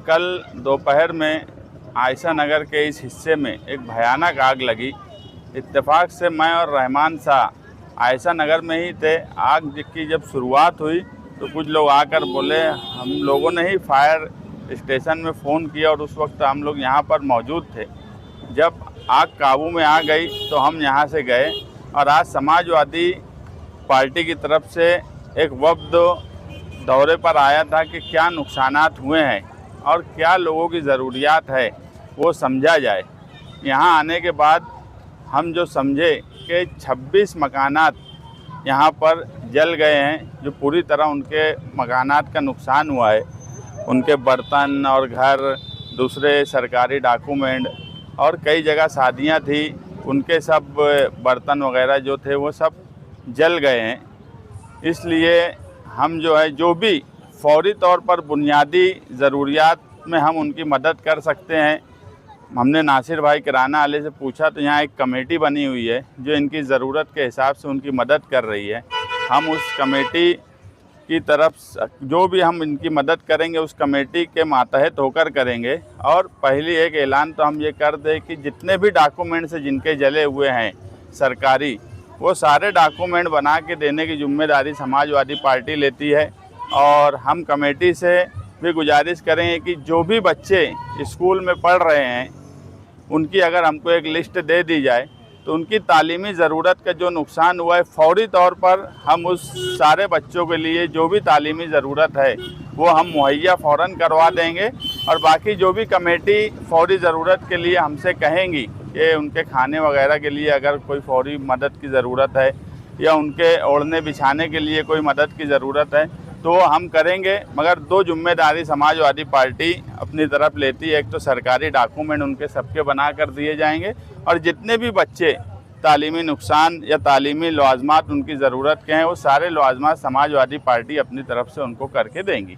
कल दोपहर में आयशा नगर के इस हिस्से में एक भयानक आग लगी। इत्तेफाक से मैं और रहमान शाह आयशा नगर में ही थे। आग की जब शुरुआत हुई तो कुछ लोग आकर बोले, हम लोगों ने ही फायर स्टेशन में फ़ोन किया और उस वक्त हम लोग यहाँ पर मौजूद थे। जब आग काबू में आ गई तो हम यहाँ से गए और आज समाजवादी पार्टी की तरफ से एक वफ्द दौरे पर आया था कि क्या नुकसानात हुए हैं और क्या लोगों की ज़रूरियात है वो समझा जाए। यहाँ आने के बाद हम जो समझे कि 26 मकानात यहाँ पर जल गए हैं, जो पूरी तरह उनके मकानात का नुकसान हुआ है। उनके बर्तन और घर, दूसरे सरकारी डॉक्यूमेंट और कई जगह शादियाँ थी, उनके सब बर्तन वगैरह जो थे वो सब जल गए हैं। इसलिए हम जो है जो भी फौरी तौर पर बुनियादी ज़रूरियात में हम उनकी मदद कर सकते हैं। हमने नासिर भाई किराना वाले से पूछा तो यहाँ एक कमेटी बनी हुई है जो इनकी ज़रूरत के हिसाब से उनकी मदद कर रही है। हम उस कमेटी की तरफ जो भी हम इनकी मदद करेंगे उस कमेटी के मातहत होकर करेंगे। और पहली एक ऐलान तो हम ये कर दें कि जितने भी डॉक्यूमेंट्स जिनके जले हुए हैं सरकारी, वो सारे डॉक्यूमेंट बना के देने की जिम्मेदारी समाजवादी पार्टी लेती है। और हम कमेटी से भी गुजारिश करेंगे कि जो भी बच्चे स्कूल में पढ़ रहे हैं उनकी अगर हमको एक लिस्ट दे दी जाए तो उनकी तालीमी ज़रूरत का जो नुकसान हुआ है फौरी तौर पर हम उस सारे बच्चों के लिए जो भी तालीमी ज़रूरत है वो हम मुहैया फ़ौरन करवा देंगे। और बाकी जो भी कमेटी फौरी ज़रूरत के लिए हमसे कहेंगी कि उनके खाने वगैरह के लिए अगर कोई फौरी मदद की ज़रूरत है या उनके ओढ़ने बिछाने के लिए कोई मदद की ज़रूरत है तो हम करेंगे। मगर दो जिम्मेदारी समाजवादी पार्टी अपनी तरफ लेती है, एक तो सरकारी डॉक्यूमेंट उनके सबके बना कर दिए जाएंगे और जितने भी बच्चे तालीमी नुकसान या तालीमी लवाजमात उनकी ज़रूरत के हैं वो सारे लवाजमात समाजवादी पार्टी अपनी तरफ से उनको करके देंगी।